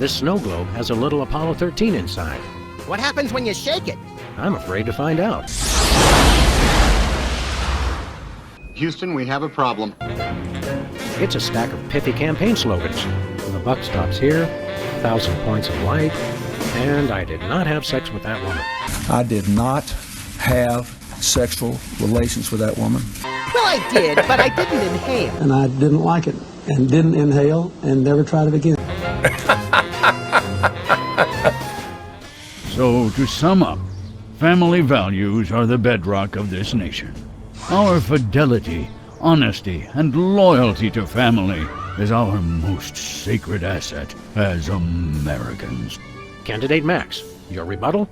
This snow globe has a little Apollo 13 inside. What happens when you shake it? I'm afraid to find out. Houston, we have a problem. It's a stack of pithy campaign slogans. The buck stops here, 1,000 points of light, and I did not have sex with that woman. I did not have sexual relations with that woman. Well, I did, but I didn't inhale. And I didn't like it, and didn't inhale, and never tried it again. So, to sum up, family values are the bedrock of this nation. Our fidelity, honesty, and loyalty to family is our most sacred asset as Americans. Candidate Max, your rebuttal?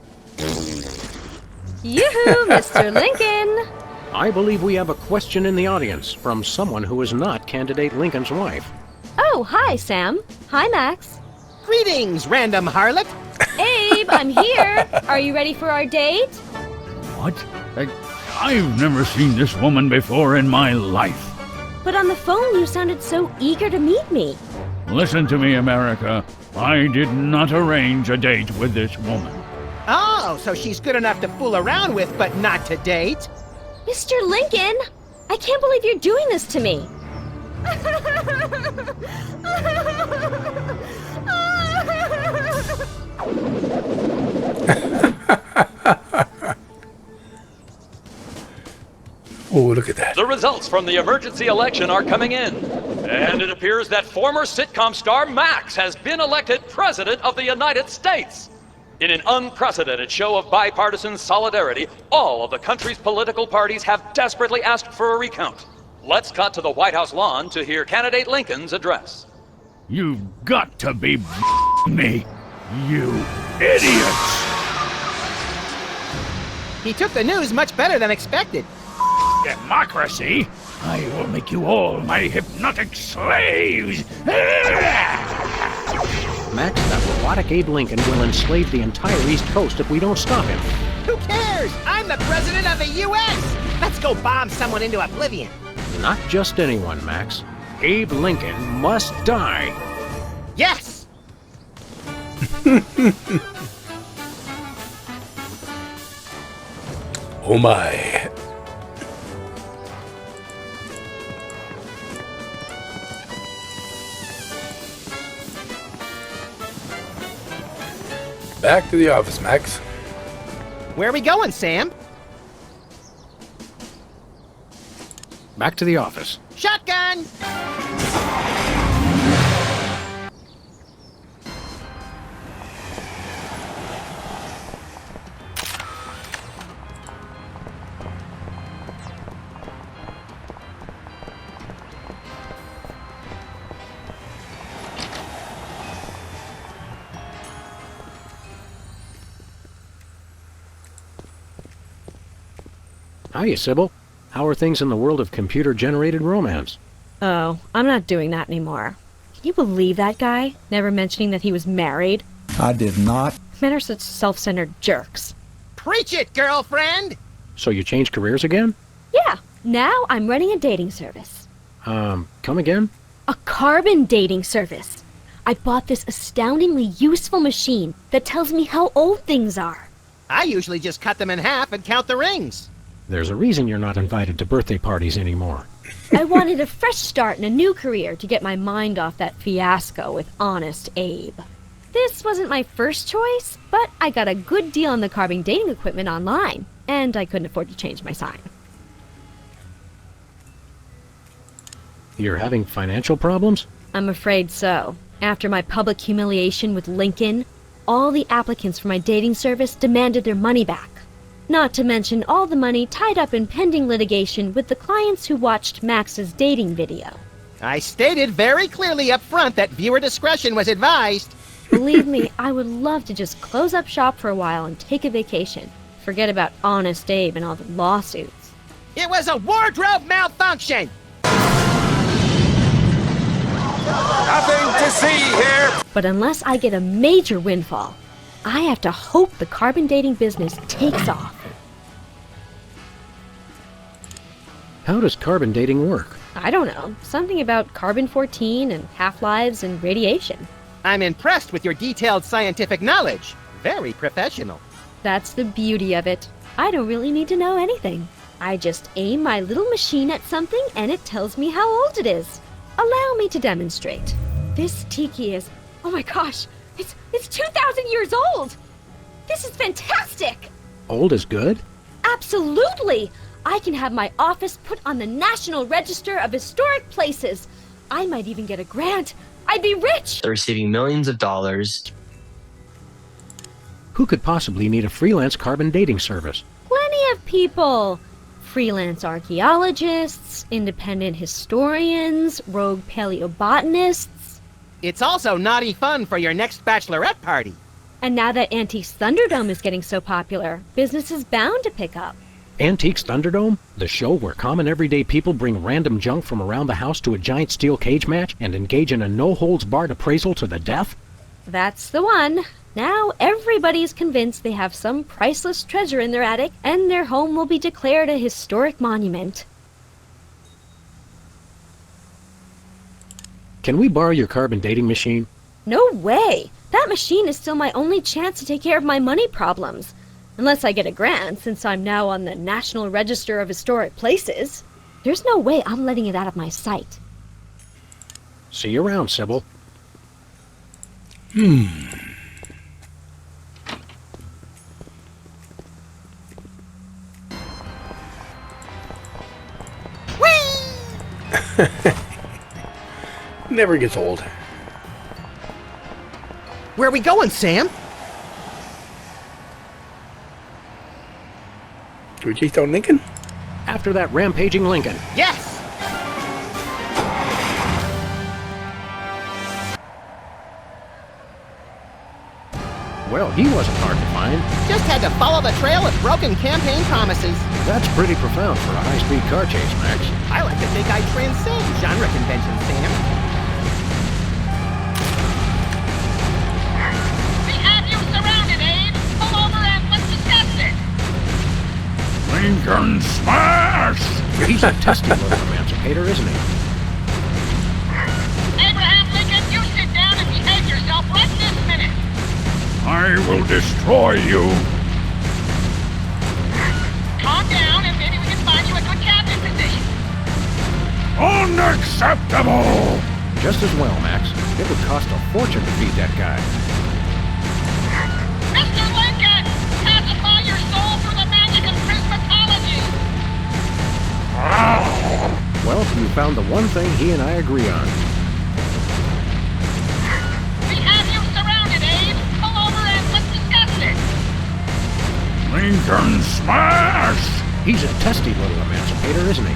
Yoo-hoo, Mr. Lincoln! I believe we have a question in the audience from someone who is not Candidate Lincoln's wife. Oh, hi, Sam. Hi, Max. Greetings, random harlot. Abe, I'm here. Are you ready for our date? What? I've never seen this woman before in my life. But on the phone, you sounded so eager to meet me. Listen to me, America. I did not arrange a date with this woman. Oh, so she's good enough to fool around with, but not to date? Mr. Lincoln, I can't believe you're doing this to me. Oh, look at that. The results from the emergency election are coming in. And it appears that former sitcom star Max has been elected President of the United States. In an unprecedented show of bipartisan solidarity, all of the country's political parties have desperately asked for a recount. Let's cut to the White House lawn to hear Candidate Lincoln's address. You've got to be me, you idiots! He took the news much better than expected. Democracy? I will make you all my hypnotic slaves! Max, that robotic Abe Lincoln will enslave the entire East Coast if we don't stop him. Who cares? I'm the President of the U.S.! Let's go bomb someone into oblivion. Not just anyone, Max. Abe Lincoln must die. Yes! Oh my. Back to the office, Max. Where are we going, Sam? Back to the office. Shotgun! Hiya, Sybil. How are things in the world of computer-generated romance? Oh, I'm not doing that anymore. Can you believe that guy? Never mentioning that he was married? I did not. Men are such self-centered jerks. Preach it, girlfriend! So you changed careers again? Yeah, now I'm running a dating service. Come again? A carbon dating service. I bought this astoundingly useful machine that tells me how old things are. I usually just cut them in half and count the rings. There's a reason you're not invited to birthday parties anymore. I wanted a fresh start in a new career to get my mind off that fiasco with Honest Abe. This wasn't my first choice, but I got a good deal on the carbon dating equipment online, and I couldn't afford to change my sign. You're having financial problems? I'm afraid so. After my public humiliation with Lincoln, all the applicants for my dating service demanded their money back. Not to mention all the money tied up in pending litigation with the clients who watched Max's dating video. I stated very clearly up front that viewer discretion was advised. Believe me, I would love to just close up shop for a while and take a vacation. Forget about Honest Abe and all the lawsuits. It was a wardrobe malfunction! Nothing to see here. But unless I get a major windfall, I have to hope the carbon dating business takes off. How does carbon dating work? I don't know. Something about carbon-14 and half-lives and radiation. I'm impressed with your detailed scientific knowledge. Very professional. That's the beauty of it. I don't really need to know anything. I just aim my little machine at something and it tells me how old it is. Allow me to demonstrate. This tiki is, oh my gosh, it's 2,000 years old! This is fantastic! Old is good? Absolutely! I can have my office put on the National Register of Historic Places. I might even get a grant. I'd be rich! They're receiving millions of dollars. Who could possibly need a freelance carbon dating service? Plenty of people. Freelance archaeologists, independent historians, rogue paleobotanists. It's also naughty fun for your next bachelorette party. And now that Antiques Thunderdome is getting so popular, business is bound to pick up. Antiques Thunderdome? The show where common everyday people bring random junk from around the house to a giant steel cage match and engage in a no-holds-barred appraisal to the death? That's the one. Now everybody's convinced they have some priceless treasure in their attic, and their home will be declared a historic monument. Can we borrow your carbon dating machine? No way! That machine is still my only chance to take care of my money problems. Unless I get a grant, since I'm now on the National Register of Historic Places. There's no way I'm letting it out of my sight. See you around, Sybil. Never gets old. Where are we going, Sam? Do we chase down Lincoln? After that rampaging Lincoln. Yes! Well, he wasn't hard to find. Just had to follow the trail of broken campaign promises. That's pretty profound for a high-speed car chase, Max. I like to think I transcend genre conventions, Sam. We have you surrounded, Abe. Pull over and let's discuss it. Lincoln smash! He's a testy little emancipator, isn't he? Abraham Lincoln, you sit down and behave yourself right this minute. I will destroy you. Calm down and maybe we can find you a good cabinet position. Unacceptable! Just as well, Max. It would cost a fortune to feed that guy. Mr. Lincoln, pacify your soul through the magic of prismatology. Well, you found the one thing he and I agree on. We have you surrounded, Abe. Pull over and let's discuss it. Lincoln smash! He's a testy little emancipator, isn't he?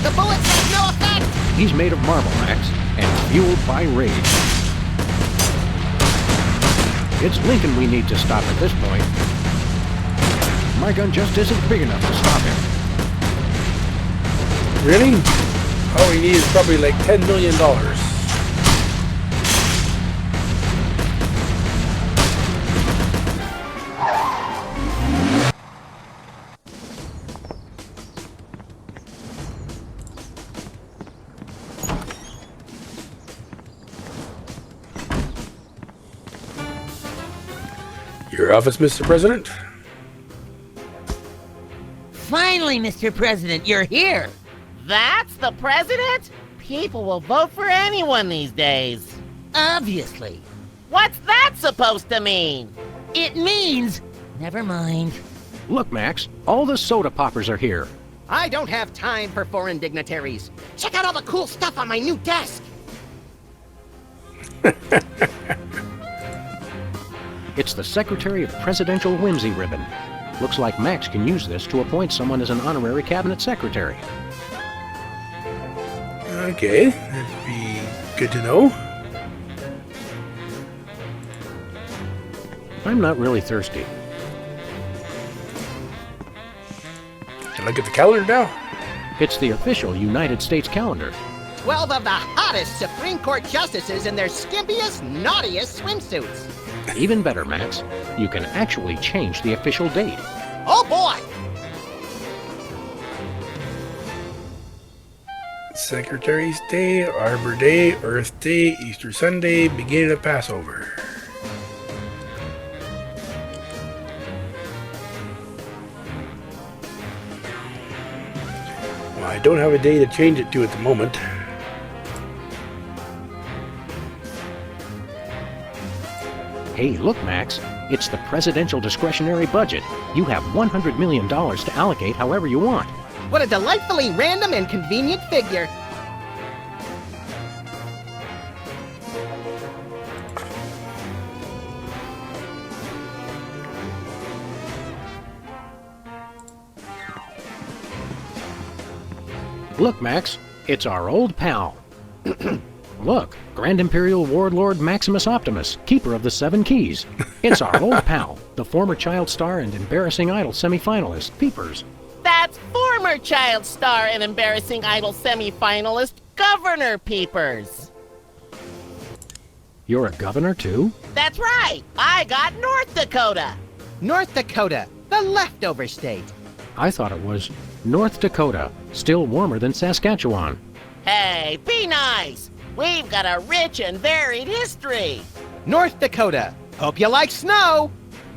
The bullets have no effect! He's made of marble, Max, and fueled by rage. It's Lincoln we need to stop at this point. My gun just isn't big enough to stop him. Really? All we need is probably like $10 million. Your office, Mr. President? Finally, Mr. President, you're here! That's the president? People will vote for anyone these days. Obviously. What's that supposed to mean? It means... Never mind. Look, Max, all the soda poppers are here. I don't have time for foreign dignitaries. Check out all the cool stuff on my new desk. It's the Secretary of Presidential Whimsy ribbon. Looks like Max can use this to appoint someone as an honorary cabinet secretary. Okay, that'd be good to know. I'm not really thirsty. look at the calendar now? It's the official United States calendar. 12 of the hottest Supreme Court justices in their skimpiest, naughtiest swimsuits. Even better, Max, you can actually change the official date. Oh boy! Secretary's Day, Arbor Day, Earth Day, Easter Sunday, beginning of Passover. Well, I don't have a day to change it to at the moment. Hey, look, Max. It's the presidential discretionary budget. You have $100 million to allocate however you want. What a delightfully random and convenient figure. Look, Max, it's our old pal. Look, Grand Imperial Warlord Maximus Optimus, keeper of the Seven Keys. It's our old pal, the former child star and embarrassing idol semifinalist, Peepers. That's former child star and embarrassing idol semifinalist, Governor Peepers. You're a governor, too? That's right. I got North Dakota. North Dakota, the leftover state. I thought it was North Dakota, still warmer than Saskatchewan. Hey, be nice. We've got a rich and varied history. North Dakota, hope you like snow.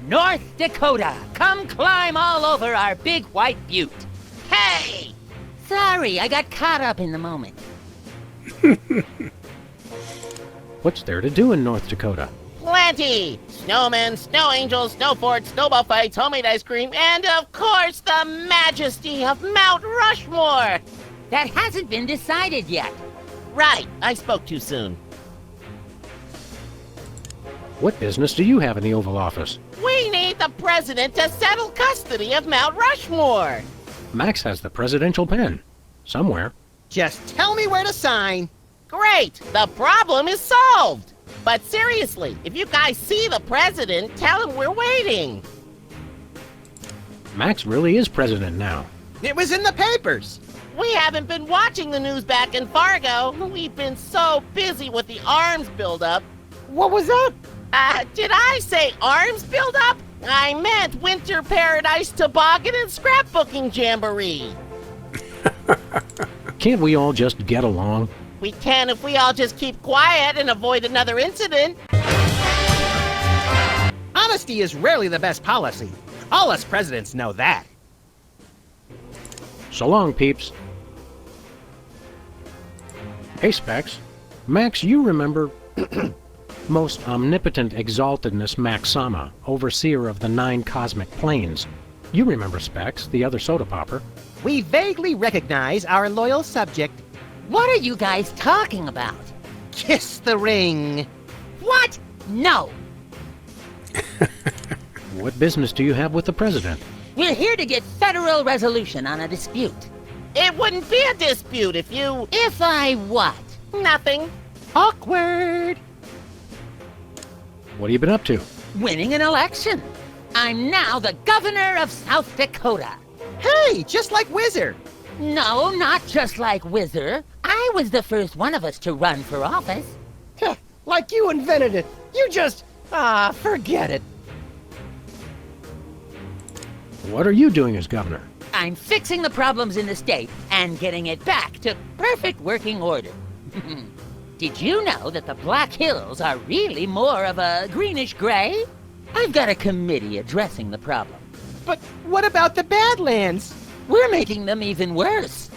North Dakota, come climb all over our big white butte. Hey! Sorry, I got caught up in the moment. What's there to do in North Dakota? Plenty! Snowmen, snow angels, snow forts, snowball fights, homemade ice cream, and of course the majesty of Mount Rushmore! That hasn't been decided yet. Right, I spoke too soon. What business do you have in the Oval Office? We need the president to settle custody of Mount Rushmore! Max has the presidential pen. Somewhere. Just tell me where to sign. Great! The problem is solved! But seriously, if you guys see the president, tell him we're waiting. Max really is president now. It was in the papers. We haven't been watching the news back in Fargo. We've been so busy with the arms buildup. What was that? Did I say arms buildup? I meant Winter Paradise Toboggan and Scrapbooking Jamboree. Can't we all just get along? We can if we all just keep quiet and avoid another incident. Honesty is rarely the best policy. All us presidents know that. So long, peeps. Hey, Specs. Max, you remember most omnipotent exaltedness Max Sama, overseer of the 9 cosmic planes. You remember Specs, the other soda popper. We vaguely recognize our loyal subject. What are you guys talking about? Kiss the ring. What? No. What business do you have with the president? We're here to get federal resolution on a dispute. It wouldn't be a dispute if you... If I what? Nothing. Awkward. What have you been up to? Winning an election. I'm now the governor of South Dakota. Hey, just like Whizzer. No, not just like Whizzer. I was the first one of us to run for office. Like you invented it. You just... forget it. What are you doing as governor? I'm fixing the problems in the state and getting it back to perfect working order. Did you know that the Black Hills are really more of a greenish gray? I've got a committee addressing the problem. But what about the Badlands? We're making them even worse.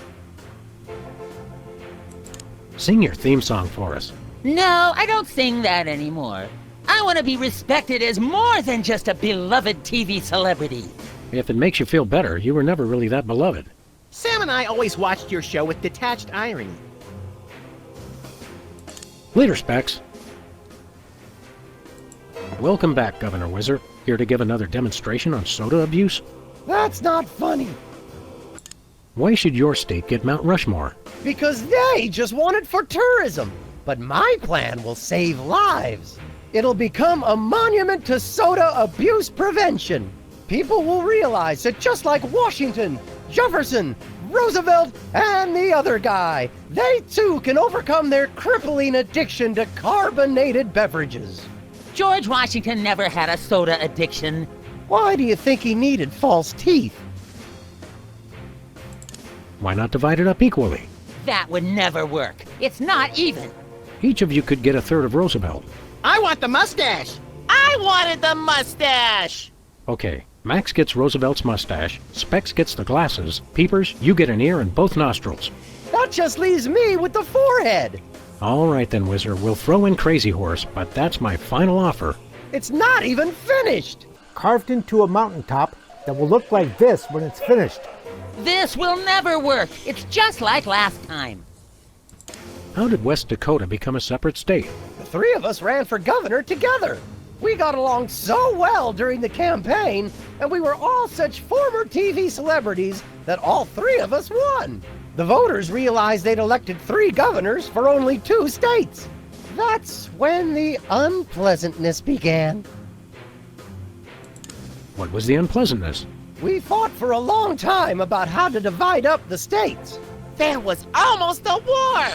Sing your theme song for us. No, I don't sing that anymore. I want to be respected as more than just a beloved TV celebrity. If it makes you feel better, you were never really that beloved. Sam and I always watched your show with detached irony. Later, Specs. Welcome back, Governor Whizzer. Here to give another demonstration on soda abuse? That's not funny. Why should your state get Mount Rushmore? Because they just want it for tourism. But my plan will save lives. It'll become a monument to soda abuse prevention. People will realize that just like Washington, Jefferson, Roosevelt, and the other guy. They too can overcome their crippling addiction to carbonated beverages. George Washington never had a soda addiction. Why do you think he needed false teeth? Why not divide it up equally? That would never work. It's not even. Each of you could get a third of Roosevelt. I want the mustache. I wanted the mustache. Okay, Max gets Roosevelt's mustache, Specs gets the glasses, Peepers, you get an ear and both nostrils. That just leaves me with the forehead. All right then, Whizzer, we'll throw in Crazy Horse, but that's my final offer. It's not even finished. Carved into a mountaintop that will look like this when it's finished. This will never work. It's just like last time. How did West Dakota become a separate state? The three of us ran for governor together. We got along so well during the campaign, and we were all such former TV celebrities that all three of us won. The voters realized they'd elected 3 governors for only 2 states. That's when the unpleasantness began. What was the unpleasantness? We fought for a long time about how to divide up the states. There was almost a war.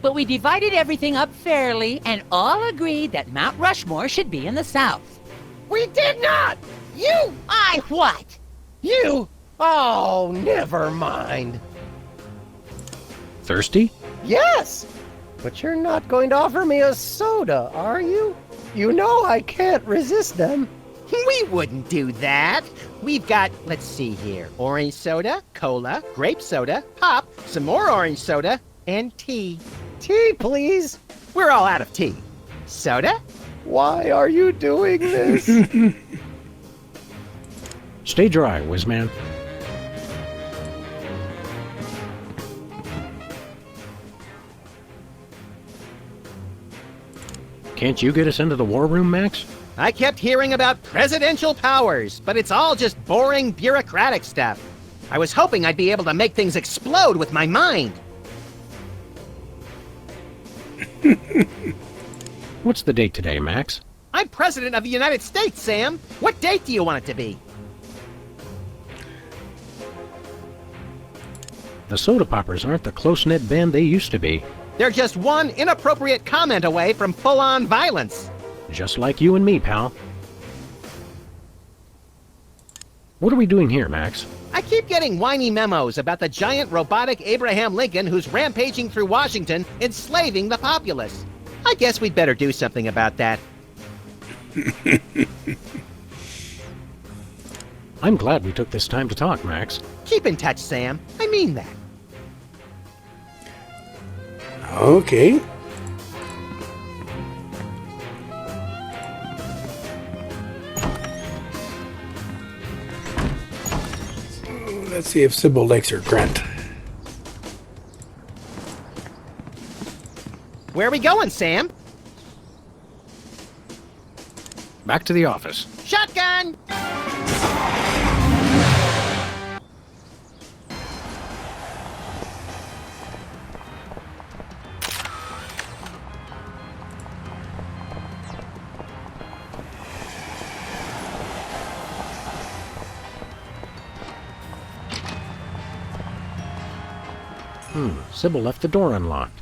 But we divided everything up fairly and all agreed that Mount Rushmore should be in the South. We did not! You! I what? You! Oh, never mind. Thirsty? Yes! But you're not going to offer me a soda, are you? You know I can't resist them. We wouldn't do that. We've got, let's see here, orange soda, cola, grape soda, pop, some more orange soda, and tea. Tea, please. We're all out of tea. Soda? Why are you doing this? Stay dry, Whizman. Can't you get us into the war room, Max? I kept hearing about presidential powers, but it's all just boring bureaucratic stuff. I was hoping I'd be able to make things explode with my mind. What's the date today, Max? I'm President of the United States, Sam. What date do you want it to be? The Soda Poppers aren't the close-knit band they used to be. They're just one inappropriate comment away from full-on violence. Just like you and me, pal. What are we doing here, Max? I keep getting whiny memos about the giant robotic Abraham Lincoln who's rampaging through Washington, enslaving the populace. I guess we'd better do something about that. I'm glad we took this time to talk, Max. Keep in touch, Sam. I mean that. Okay. Let's see if Sybil likes her grunt. Where are we going, Sam? Back to the office. Shotgun! Sybil left the door unlocked.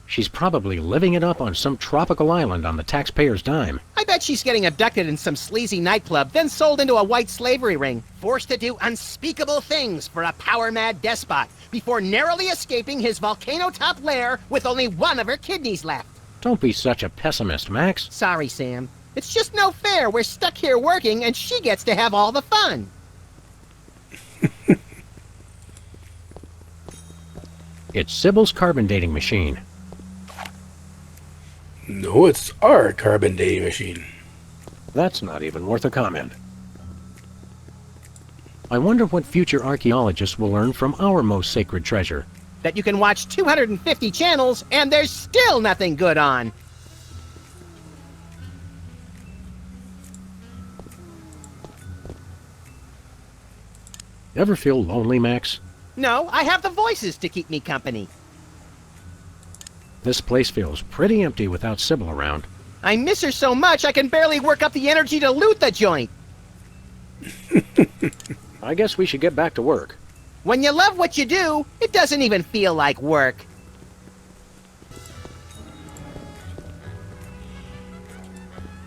She's probably living it up on some tropical island on the taxpayer's dime. I bet she's getting abducted in some sleazy nightclub, then sold into a white slavery ring, forced to do unspeakable things for a power-mad despot, before narrowly escaping his volcano-top lair with only one of her kidneys left. Don't be such a pessimist, Max. Sorry, Sam. It's just no fair. We're stuck here working, and she gets to have all the fun. It's Sybil's carbon dating machine. No, it's our carbon dating machine. That's not even worth a comment. I wonder what future archaeologists will learn from our most sacred treasure. That you can watch 250 channels, and there's still nothing good on. Ever feel lonely, Max? No, I have the voices to keep me company. This place feels pretty empty without Sybil around. I miss her so much I can barely work up the energy to loot the joint. I guess we should get back to work. When you love what you do, it doesn't even feel like work.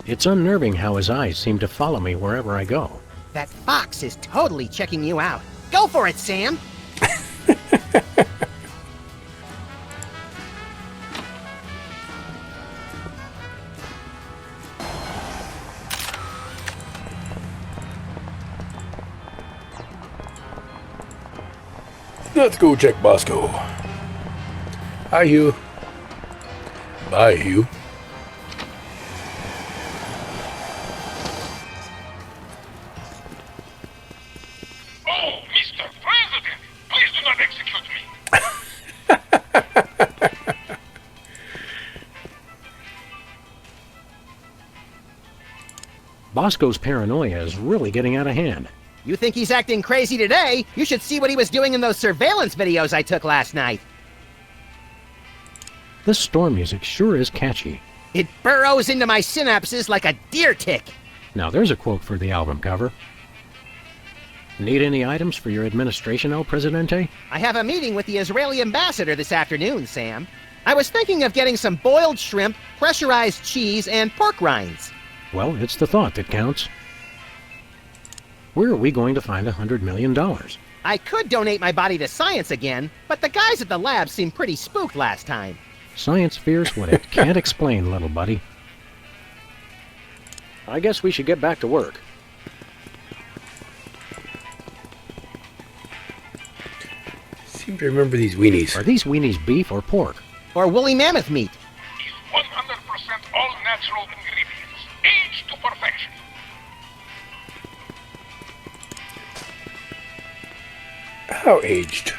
It's unnerving how his eyes seem to follow me wherever I go. That fox is totally checking you out. Go for it, Sam! Let's go check Bosco. Hi, Hugh. Bye, Hugh. Oh, Mr. President, please do not execute me. Bosco's paranoia is really getting out of hand. You think he's acting crazy today? You should see what he was doing in those surveillance videos I took last night. This storm music sure is catchy. It burrows into my synapses like a deer tick. Now there's a quote for the album cover. Need any items for your administration, El Presidente? I have a meeting with the Israeli ambassador this afternoon, Sam. I was thinking of getting some boiled shrimp, pressurized cheese, and pork rinds. Well, it's the thought that counts. Where are we going to find $100 million? I could donate my body to science again, but the guys at the lab seemed pretty spooked last time. Science fears what it can't explain, little buddy. I guess we should get back to work. Seem to remember these weenies. Are these weenies beef or pork? Or woolly mammoth meat? 100% all natural ingredients, aged to perfection. How aged?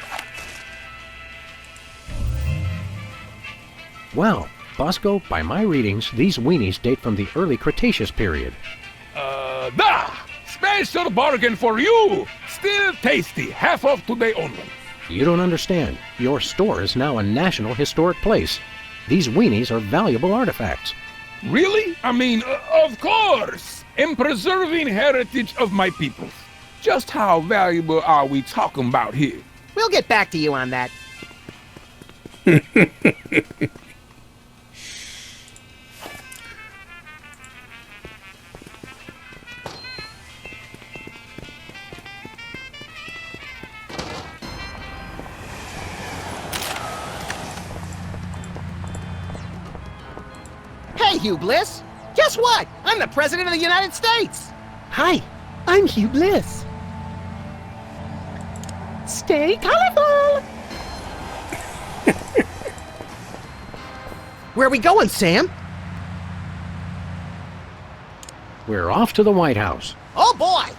Wow, Bosco, by my readings, these weenies date from the early Cretaceous period. Special bargain for you! Still tasty, half off today only. You don't understand. Your store is now a National Historic Place. These weenies are valuable artifacts. Really? I mean, of course! In preserving heritage of my people. Just how valuable are we talking about here? We'll get back to you on that. Hey, Hugh Bliss! Guess what? I'm the President of the United States! Hi, I'm Hugh Bliss. Stay colorful! Where are we going, Sam? We're off to the White House. Oh, boy!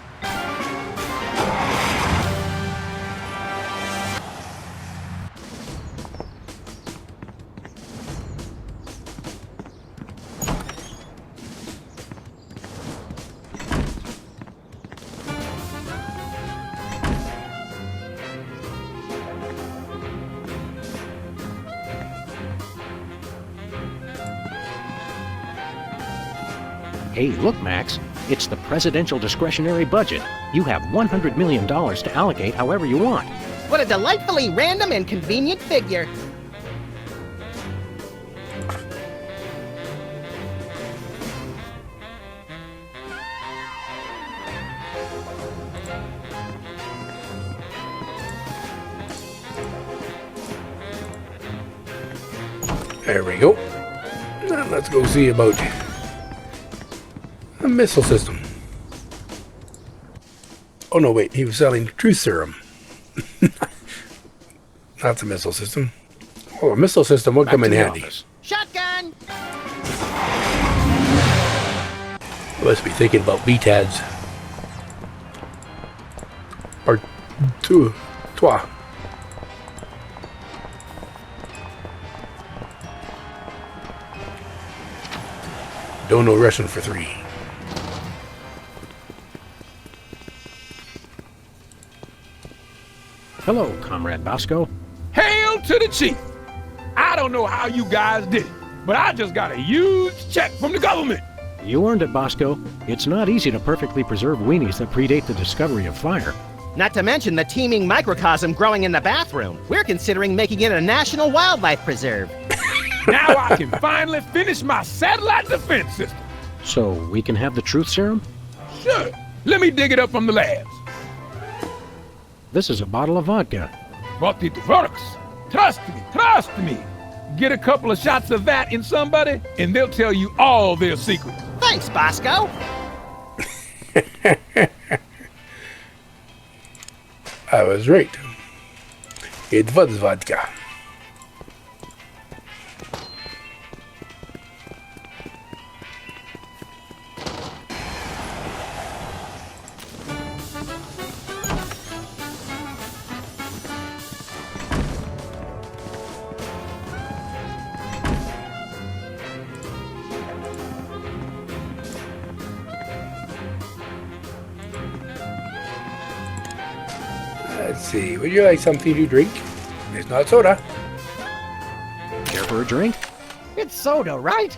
Hey, look, Max. It's the presidential discretionary budget. You have $100 million to allocate however you want. What a delightfully random and convenient figure. There we go. Now let's go see about a missile system. Oh no, wait, he was selling truth serum. That's a missile system. Oh, a missile system would come in handy. Shotgun! Let's be thinking about BTADs. Or two, trois. Don't know Russian for 3. Hello, Comrade Bosco. Hail to the chief! I don't know how you guys did it, but I just got a huge check from the government. You earned it, Bosco. It's not easy to perfectly preserve weenies that predate the discovery of fire. Not to mention the teeming microcosm growing in the bathroom. We're considering making it a national wildlife preserve. Now I can finally finish my satellite defense system. So we can have the truth serum? Sure. Let me dig it up from the labs. This is a bottle of vodka. But it works. Trust me. Get a couple of shots of that in somebody, and they'll tell you all their secrets. Thanks, Bosco. I was right. It was vodka. Let's see, would you like something to drink? It's not soda. Care for a drink? It's soda, right?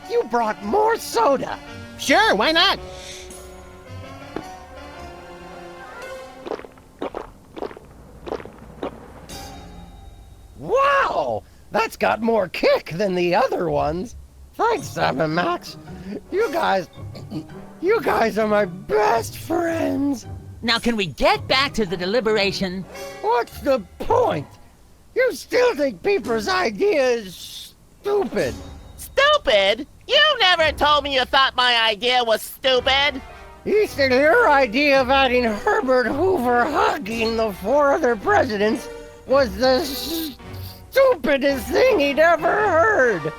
You brought more soda. Sure, why not? Wow! That's got more kick than the other ones. Thanks, Sam and Max. You guys are my best friends. Now can we get back to the deliberation? What's the point? You still think Peeper's idea is stupid. Stupid? You never told me you thought my idea was stupid. He said your idea of adding Herbert Hoover hugging the 4 other presidents was the stupidest thing he'd ever heard.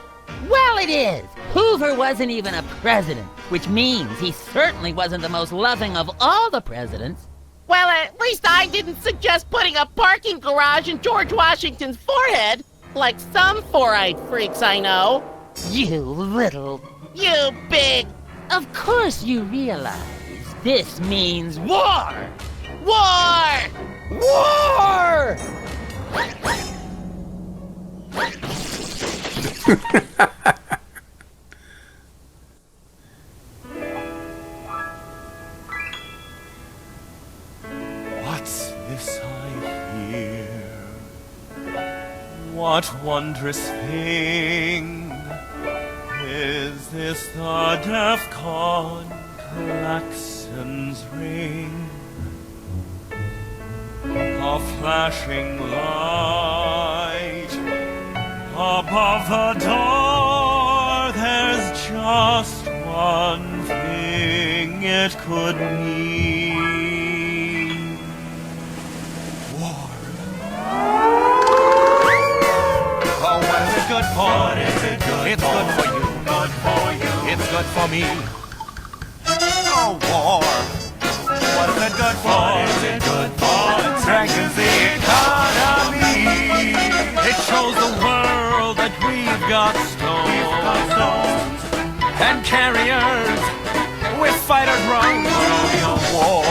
Well, it is. Hoover wasn't even a president, which means he certainly wasn't the most loving of all the presidents. Well, at least I didn't suggest putting a parking garage in George Washington's forehead, like some four-eyed freaks I know. You little... You big... Of course you realize this means war! War! War! What's this I hear? What wondrous thing is this? The DEFCON klaxons ring, a flashing light above the door. There's just one thing it could mean. War. Oh, what is it good for? What is it good it's for? Good for you. Good for you. It's good for me. Oh, war. What is it good for? What is it good for? It strengthens the economy. It shows the world that we've got stones and carriers with fighter drones. War.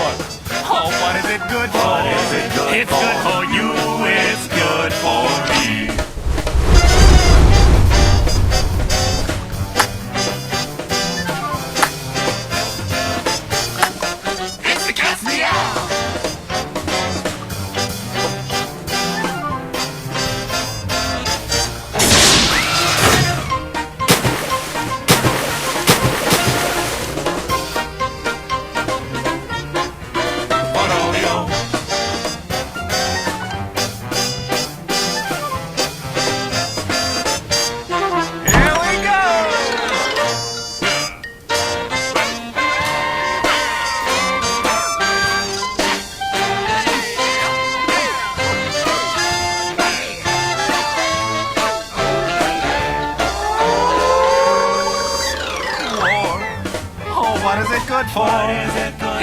Oh, what is it good for? What is it good it's for? Good for you. It's good for me.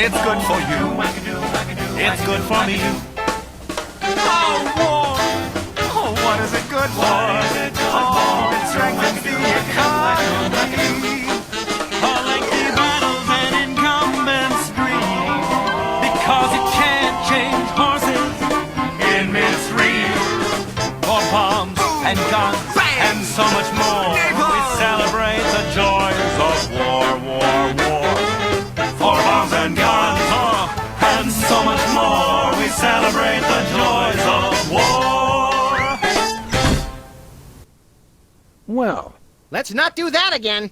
It's good for you. It's good for me. Oh, war. Oh, what is it good for? Oh, it strengthens the economy. Lengthy battles and incumbents dream, because it can't change horses in midstream. For bombs and guns and so much more, we celebrate the joys of war, war, war. For bombs and guns, and so much more. celebrate the joys of war. Well, let's not do that again.